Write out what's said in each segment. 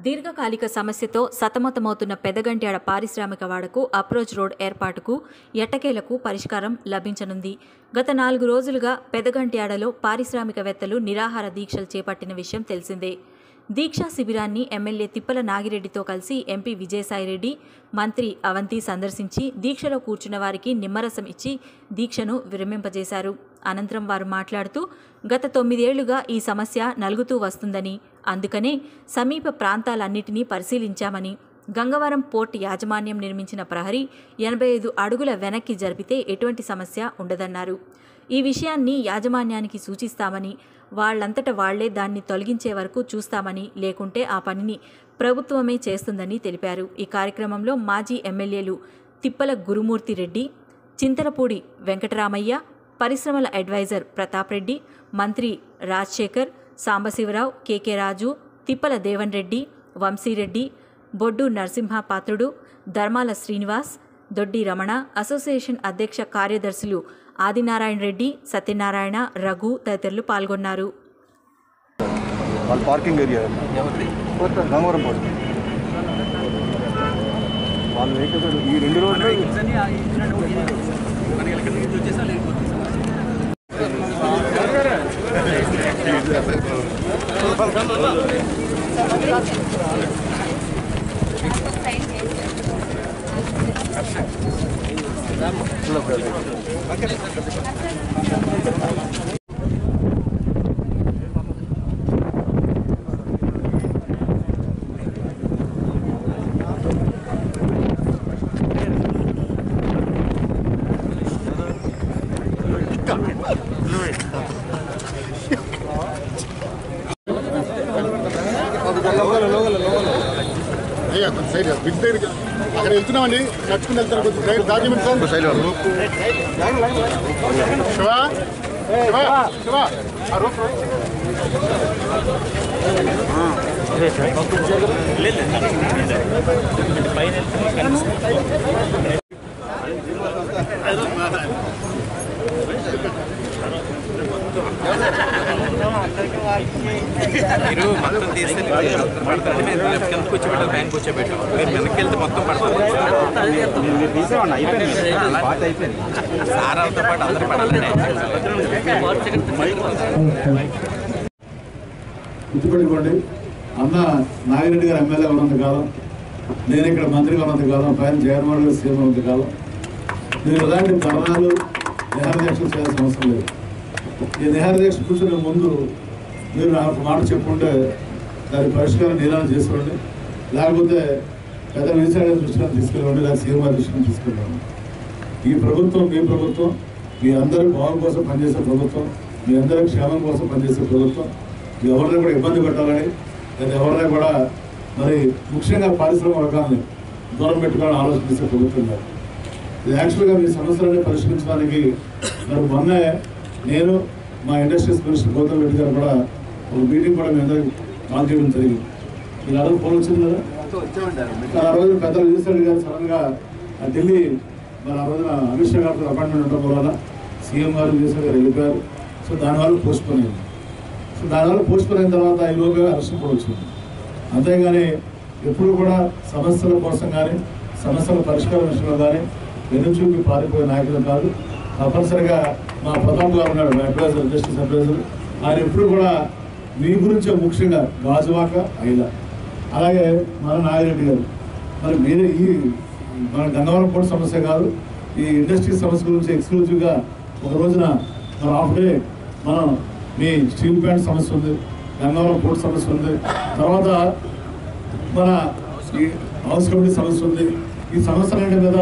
దీర్ఘకాలిక సమస్యతో సతమతమవుతున్న పెదగంట్యాడ పారిశ్రామిక వాడకు అప్రోచ్ రోడ్ ఏర్పాటుకు ఎట్టకేలకు పరిష్కారం లభించనుంది. గత 4 రోజులుగా పెదగంట్యాడలో పారిశ్రామికవేత్తలు నిరాహార దీక్షలు చేపట్టిన విషయం తెలిసిందే. దీక్షా శిబిరాన్ని ఎమ్మెల్యే తిప్పల నాగిరెడ్డితో కలిసి ఎంపీ విజయసాయిరెడ్డి, మంత్రి అవంతి సందర్శించి దీక్షలో కూర్చున్న వారికి నిమ్మరసం ఇచ్చి దీక్షను విరమింపజేశారు. అనంతరం వారు మాట్లాడుతూ గత 9 ఏళ్లుగా ఈ సమస్య నలుగుతూ వస్తుందని, అందుకనే సమీప ప్రాంతాలన్నిటినీ పరిశీలించామని, గంగవరం పోర్ట్ యాజమాన్యం నిర్మించిన ప్రహరీ 85 అడుగుల వెనక్కి జరిపితే ఎటువంటి సమస్య ఉండదన్నారు. ఈ విషయాన్ని యాజమాన్యానికి సూచిస్తామని, వాళ్లంతట వాళ్లే దాన్ని తొలగించే వరకు చూస్తామని, లేకుంటే ఆ పనిని ప్రభుత్వమే చేస్తుందని తెలిపారు. ఈ కార్యక్రమంలో మాజీ ఎమ్మెల్యేలు తిప్పల గురుమూర్తి రెడ్డి, చింతలపూడి వెంకటరామయ్య, పరిశ్రమల అడ్వైజర్ ప్రతాప్ రెడ్డి, మంత్రి రాజశేఖర్, సాంబశివరావు, కేకే రాజు, తిప్పల దేవన్ రెడ్డి, వంశీరెడ్డి, బొడ్డు నరసింహపాత్రుడు, ధర్మాల శ్రీనివాస్, దొడ్డి రమణ, అసోసియేషన్ అధ్యక్ష కార్యదర్శులు ఆదినారాయణ రెడ్డి, సత్యనారాయణ, రఘు తదితరులు పాల్గొన్నారు. పార్కింగ్ ఏరియా గంగవరం పోర్ట్ వాళ్ళు వెహికల్స్ ఈ 2 రోజులు అక్కడ వెళ్తున్నామండి, నడుచుకుని వెళ్తాను. కొంచెం డాక్యుమెంట్ శివా శివా మీరు మొత్తం తీసుకెళ్ళి పడతారండి. మేము లెఫ్ట్ కిందకి కూర్చోబెట్టాలి, బ్యాంక్ కూర్చోబెట్టాం. మీరు వెనక్కి వెళ్తే మొత్తం పడతారు. సారాలతో పాటు అందరూ పడాలండి. గుర్తుపెట్టుకోండి, అన్న నాగిరెడ్డి గారు ఎమ్మెల్యే ఉన్నంత కాలం, నేను ఇక్కడ మంత్రిగా ఉన్నంత కాలం, పైన జగన్మోహన్ గారు సీఎం ఉన్నంత కాలం మీరు ఎలాంటి ధర్నాలు నిహార దీక్షలు చేయాల్సిన అవసరం లేదు. ఈ నిహార దీక్ష కూర్చునే ముందు మీరు నాకు మాట చెప్పుకుంటే దాని పరిష్కారం నిదానం చేసుకోండి, లేకపోతే పెద్ద విజయసాయి దృష్టిని తీసుకెళ్ళండి, లేదా సీఎం గారి దృష్టిని తీసుకెళ్ళండి. ఈ ప్రభుత్వం మీ ప్రభుత్వం, మీ అందరి బాగు కోసం పనిచేసే ప్రభుత్వం, మీ అందరి క్షేమం కోసం పనిచేసే ప్రభుత్వం. ఎవరిని కూడా ఇబ్బంది పెట్టాలని, లేదా ఎవరిని కూడా మరి ముఖ్యంగా పారిశ్రామిక వర్గాన్ని దూరం పెట్టుకోవాలని ఆలోచించే ప్రభుత్వం కాదు. ఇది యాక్చువల్గా మీ సమస్యలన్నీ పరిష్కరించడానికి మరి మొన్నే నేను మా ఇండస్ట్రీస్ మినిస్టర్ గౌతమ్ రెడ్డి గారు కూడా ఒక మీటింగ్ కూడా మీ అందరికీ కాల్ చేయడం జరిగింది. మీరు అడుగు ఫోన్ వచ్చింది కదా, ఆ రోజు పెద్దలు విజయసాయి గారు సడన్గా ఢిల్లీ మరి ఆ రోజున అమిత్ షా గారితో అపాయింట్మెంట్ ఉండడం వల్ల సీఎం గారు విజయసాయి గారు వెళ్ళిపోయారు. సో దానివల్ల పోస్ట్పోన్ అయింది. సో దానివల్ల పోస్ట్పోన్ అయిన తర్వాత ఈలోగా అరెస్ట్ కూడా వచ్చింది. అంతేగాని ఎప్పుడు కూడా సమస్యల కోసం కానీ సమస్యల పరిష్కారం విషయంలో కానీ వెనుచూపి పారిపోయే నాయకులు కాదు. తప్పనిసరిగా మా ప్రతాప్ గారు ఉన్నాడు, మా అడ్వైజర్, జస్టిస్ అడ్వైజర్. ఆయన ఎప్పుడు కూడా మీ గురించే ముఖ్యంగా గాజువాక అయిలా, అలాగే మన నాగిరెడ్డి గారు మరి మీరే ఈ మన గంగవరం పోర్ట్ సమస్య కాదు, ఈ ఇండస్ట్రీ సమస్య గురించి ఎక్స్క్లూజివ్గా ఒక రోజున మన హాఫ్ డే మనం మీ స్టీల్ ప్లాంట్ సమస్య ఉంది, గంగవరం పోర్ట్ సమస్య ఉంది, తర్వాత మన ఈ హౌస్ కమిటీ సమస్య ఉంది. ఈ సమస్యలన్నింటి మీద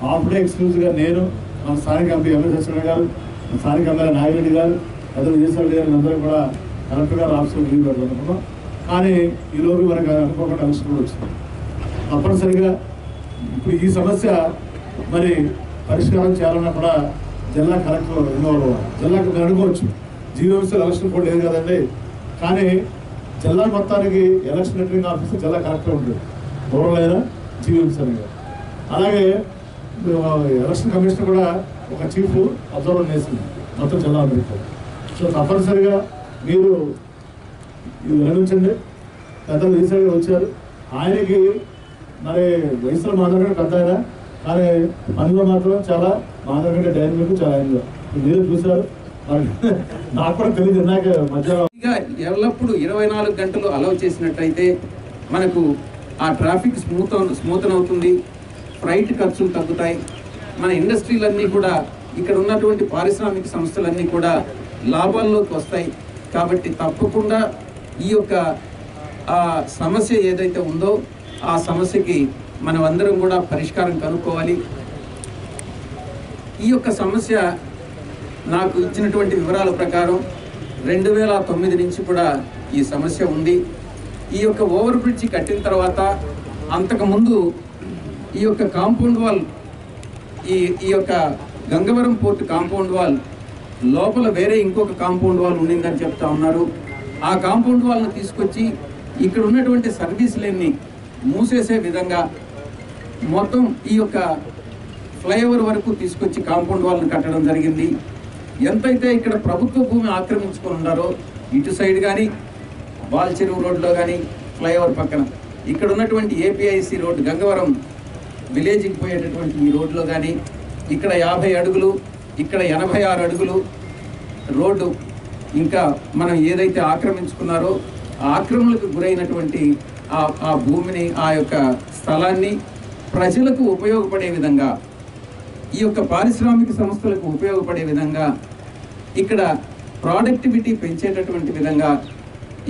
హాఫ్ డే ఎక్స్క్లూజివ్గా నేను, మన స్థానిక ఎంపీ ఎంఎస్ సత్యనారాయణ గారు, స్థానిక ఎమ్మెల్యే నాగిరెడ్డి గారు, అతను విజయసాయి గారు అందరూ కూడా కలెక్టర్ గారు ఆఫీసులో లీవ్ పెడతాం. కానీ ఈలోపు మనకు అనుకోకుండా అరెస్ట్ కూడా వచ్చింది. తప్పనిసరిగా ఇప్పుడు ఈ సమస్య మరి పరిష్కారం చేయాలన్నా కూడా జిల్లా కలెక్టర్ ఇన్వాల్వ్ అవ్వాలి. జిల్లాకు మీరు అనుకోవచ్చు జీవోఎంసీ ఎలక్షన్ కూడా లేదు కదండి. కానీ జిల్లా మొత్తానికి ఎలక్షన్ రిటర్నింగ్ ఆఫీసర్ జిల్లా కలెక్టర్ ఉంటుంది, రూరల్ అయినా జీవోఎంసీ అనేది. అలాగే ఎలక్షన్ కమిషన్ కూడా ఒక చీఫ్ అబ్జర్వర్ వేసింది మొత్తం జిల్లా అందరికీ. సో తప్పనిసరిగా మీరు ఇది వినియోగించండి. పెద్దలు ఈసారి వచ్చారు, ఆయనకి మరి వయసులో మాధవ్ పెద్ద ఆయన, కానీ పనిలో మాత్రం చాలా మాధవ్ కంటే డైనమిక్ చాలా ఆయన మీరు చూశారు. నాకు కూడా తెలియదు ఇందాక మధ్యాహ్నం ఎల్లప్పుడూ 24 గంటలు అలౌ చేసినట్టయితే మనకు ఆ ట్రాఫిక్ స్మూత్ అవుతుంది, ఫ్లైట్ ఖర్చులు తగ్గుతాయి, మన ఇండస్ట్రీలన్నీ కూడా ఇక్కడ ఉన్నటువంటి పారిశ్రామిక సంస్థలన్నీ కూడా లాభాల్లోకి వస్తాయి. కాబట్టి తప్పకుండా ఈ యొక్క సమస్య ఏదైతే ఉందో ఆ సమస్యకి మనం అందరం కూడా పరిష్కారం కనుక్కోవాలి. ఈ యొక్క సమస్య నాకు ఇచ్చినటువంటి వివరాల ప్రకారం 2009 నుంచి కూడా ఈ సమస్య ఉంది. ఈ యొక్క ఓవర్ బ్రిడ్జి కట్టిన తర్వాత అంతకుముందు ఈ యొక్క కాంపౌండ్ వాల్ ఈ యొక్క గంగవరం పోర్ట్ కాంపౌండ్ వాల్ లోపల వేరే ఇంకొక కాంపౌండ్ వాల్ ఉండిందని చెప్తా ఉన్నారు. ఆ కాంపౌండ్ వాల్ను తీసుకొచ్చి ఇక్కడ ఉన్నటువంటి సర్వీస్ లైన్ని మూసేసే విధంగా మొత్తం ఈ యొక్క ఫ్లైఓవర్ వరకు తీసుకొచ్చి కాంపౌండ్ వాల్ని కట్టడం జరిగింది. ఎంతైతే ఇక్కడ ప్రభుత్వ భూమి ఆక్రమించుకొని ఉన్నారో ఇటు సైడ్ కానీ బాల్ చెరువు రోడ్లో కానీ ఫ్లైఓవర్ పక్కన ఇక్కడ ఉన్నటువంటి ఏపీఐసి రోడ్డు గంగవరం విలేజ్కి పోయేటటువంటి ఈ రోడ్లో కానీ ఇక్కడ 50 అడుగులు ఇక్కడ 86 అడుగులు రోడ్డు ఇంకా మనం ఏదైతే ఆక్రమించుకున్నారో ఆ ఆక్రమణలకు గురైనటువంటి ఆ భూమిని ఆ యొక్క స్థలాన్ని ప్రజలకు ఉపయోగపడే విధంగా ఈ యొక్క పారిశ్రామిక సంస్థలకు ఉపయోగపడే విధంగా ఇక్కడ ప్రొడక్టివిటీ పెంచేటటువంటి విధంగా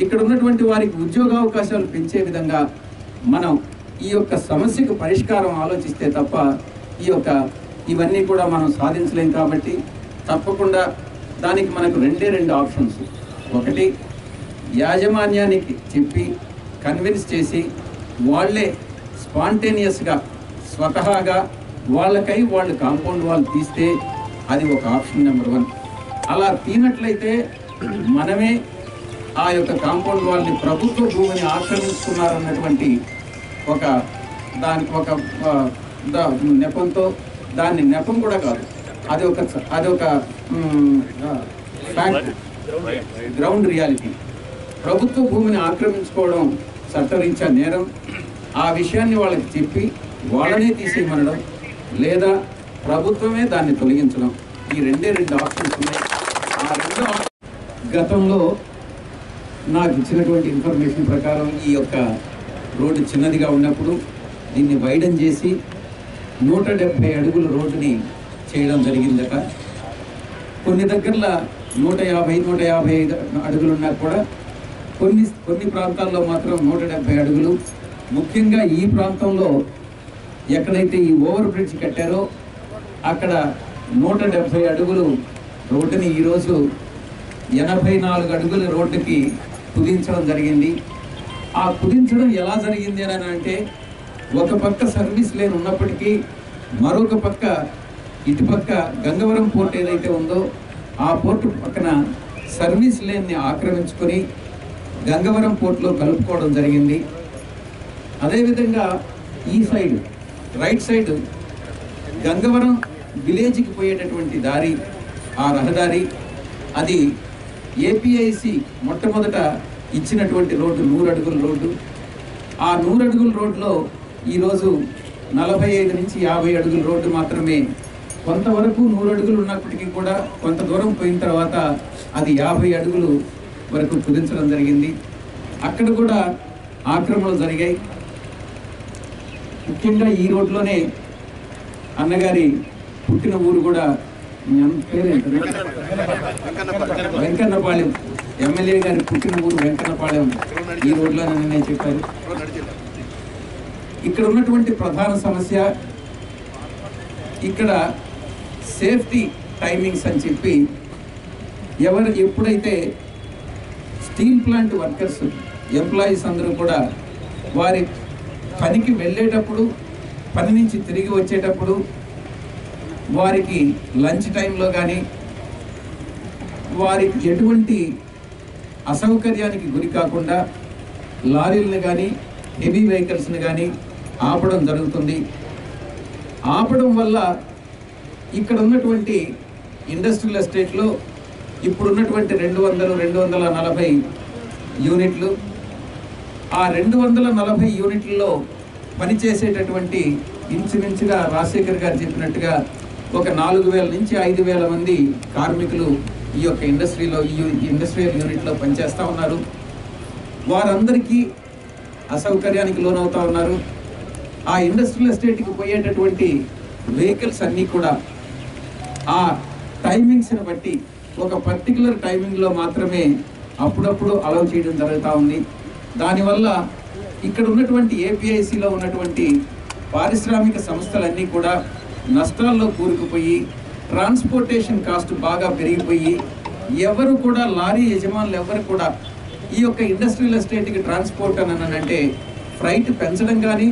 ఇక్కడ ఉన్నటువంటి వారికి ఉద్యోగావకాశాలు పెంచే విధంగా మనం ఈ యొక్క సమస్యకు పరిష్కారం ఆలోచిస్తే తప్ప ఇవన్నీ కూడా మనం సాధించలేం. కాబట్టి తప్పకుండా దానికి మనకు రెండు ఆప్షన్స్. ఒకటి, యాజమాన్యానికి చెప్పి కన్విన్స్ చేసి వాళ్ళే స్పాంటేనియస్గా స్వతహాగా వాళ్ళకై వాళ్ళు కాంపౌండ్ వాల్ తీస్తే అది ఒక ఆప్షన్ నెంబర్ 1. అలా తీనట్లయితే మనమే ఆ యొక్క కాంపౌండ్ వాల్ని ప్రభుత్వ భూమిని ఆక్రమించుకున్నారన్నటువంటి దానికి ఒక నెపంతో, దాన్ని నెపం కూడా కాదు, అది ఒక ఫ్యాక్ట్, గ్రౌండ్ రియాలిటీ. ప్రభుత్వ భూమిని ఆక్రమించుకోవడం చట్టరీత్యా నేరం. ఆ విషయాన్ని వాళ్ళకి చెప్పి వాళ్ళనే తీసేయమనడం లేదా ప్రభుత్వమే దాన్ని తొలగించడం, ఈ రెండు ఆప్షన్స్ ఉన్నాయి. ఆ రెండు గతంలో నాకు ఇచ్చినటువంటి ఇన్ఫర్మేషన్ ప్రకారం ఈ యొక్క రోడ్డు చిన్నదిగా ఉన్నప్పుడు దీన్ని వైడన్ చేసి 170 అడుగుల రోడ్డుని చేయడం జరిగిందట. కొన్ని దగ్గరలో 150-155 అడుగులు ఉన్నా కూడా కొన్ని ప్రాంతాల్లో మాత్రం 170 అడుగులు. ముఖ్యంగా ఈ ప్రాంతంలో ఎక్కడైతే ఈ ఓవర్ బ్రిడ్జ్ కట్టారో అక్కడ 170 అడుగులు రోడ్డుని ఈరోజు 84 అడుగుల రోడ్డుకి కుదించడం జరిగింది. ఆ కుదించడం ఎలా జరిగింది అని అంటే, ఒక పక్క సర్వీస్ లేన్ ఉన్నప్పటికీ మరొక పక్క ఇటుపక్క గంగవరం పోర్ట్ ఏదైతే ఉందో ఆ పోర్టు పక్కన సర్వీస్ లేన్ని ఆక్రమించుకొని గంగవరం పోర్టులో కలుపుకోవడం జరిగింది. అదేవిధంగా ఈ సైడ్ రైట్ సైడ్ గంగవరం విలేజ్కి పోయేటటువంటి దారి, ఆ రహదారి అది ఏపీఐసి మొట్టమొదట ఇచ్చినటువంటి రోడ్డు 100 అడుగుల రోడ్డు. ఆ 100 అడుగుల రోడ్లో ఈరోజు 45 నుంచి 50 అడుగుల రోడ్డు మాత్రమే. కొంతవరకు 100 అడుగులు ఉన్నప్పటికీ కూడా కొంత దూరం పోయిన తర్వాత అది 50 అడుగులు వరకు కుదించడం జరిగింది. అక్కడ కూడా ఆక్రమణలు జరిగాయి. ముఖ్యంగా ఈ రోడ్లోనే అన్నగారి పుట్టిన ఊరు కూడా వెంకన్నపాలెం, ఎమ్మెల్యే గారి పుట్టిన ఊరు వెంకన్నపాలెం ఈ రోడ్లోనే చెప్పారు. ఇక్కడ ఉన్నటువంటి ప్రధాన సమస్య ఇక్కడ సేఫ్టీ టైమింగ్స్ అని చెప్పి ఎప్పుడైతే స్టీల్ ప్లాంట్ వర్కర్స్ ఎంప్లాయీస్ అందరూ కూడా వారి పనికి వెళ్ళేటప్పుడు, పని నుంచి తిరిగి వచ్చేటప్పుడు వారికి లంచ్ టైంలో కానీ వారికి ఎటువంటి అసౌకర్యానికి గురి కాకుండా లారీలను కానీ హెవీ వెహికల్స్ని కానీ ఆపడం జరుగుతుంది. ఆపడం వల్ల ఇక్కడ ఉన్నటువంటి ఇండస్ట్రియల్ ఎస్టేట్లో ఇప్పుడున్నటువంటి 240 యూనిట్లు, ఆ 240 యూనిట్లలో పనిచేసేటటువంటి ఇంచుమించుగా రాజశేఖర్ గారు చెప్పినట్టుగా ఒక 4000 నుంచి 5000 మంది కార్మికులు ఈ యొక్క ఇండస్ట్రియల్ యూనిట్లో పనిచేస్తూ ఉన్నారు. వారందరికీ అసౌకర్యానికి లోనవుతూ ఉన్నారు. ఆ ఇండస్ట్రియల్ ఎస్టేట్కి పోయేటటువంటి వెహికల్స్ అన్నీ కూడా ఆ టైమింగ్స్ని బట్టి ఒక పర్టికులర్ టైమింగ్లో మాత్రమే అప్పుడప్పుడు అలౌ చేయడం జరుగుతూ ఉంది. దానివల్ల ఇక్కడ ఉన్నటువంటి ఏపీఐసిలో ఉన్నటువంటి పారిశ్రామిక సంస్థలన్నీ కూడా నష్టాల్లో కూరుకుపోయి ట్రాన్స్పోర్టేషన్ కాస్ట్ బాగా పెరిగిపోయి ఎవరు కూడా లారీ యజమానులు ఎవరు కూడా ఈ యొక్క ఇండస్ట్రియల్ ఎస్టేట్కి ట్రాన్స్పోర్ట్ అంటే ఫ్రైట్ పెంచడం కానీ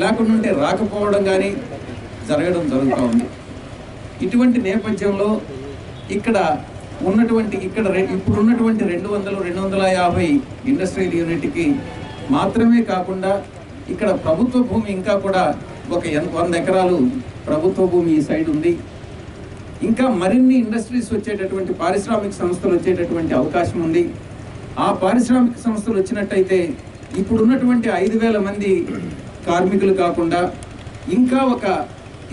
లేకుంటే రాకపోవడం కానీ జరగడం జరుగుతూ ఉంది. ఇటువంటి నేపథ్యంలో ఇప్పుడున్నటువంటి 250 ఇండస్ట్రియల్ యూనిట్కి మాత్రమే కాకుండా ఇక్కడ ప్రభుత్వ భూమి ఇంకా కూడా ఒక 100 ఎకరాలు ప్రభుత్వ భూమి ఈ సైడ్ ఉంది. ఇంకా మరిన్ని ఇండస్ట్రీస్ వచ్చేటటువంటి పారిశ్రామిక సంస్థలు వచ్చేటటువంటి అవకాశం ఉంది. ఆ పారిశ్రామిక సంస్థలు వచ్చినట్టయితే ఇప్పుడున్నటువంటి 5000 మంది కార్మికులు కాకుండా ఇంకొక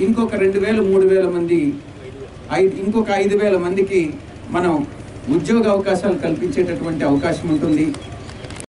2000-3000 మంది ఇంకొక 5000 మందికి మనం ఉద్యోగ అవకాశాలు కల్పించేటటువంటి అవకాశం ఉంటుంది.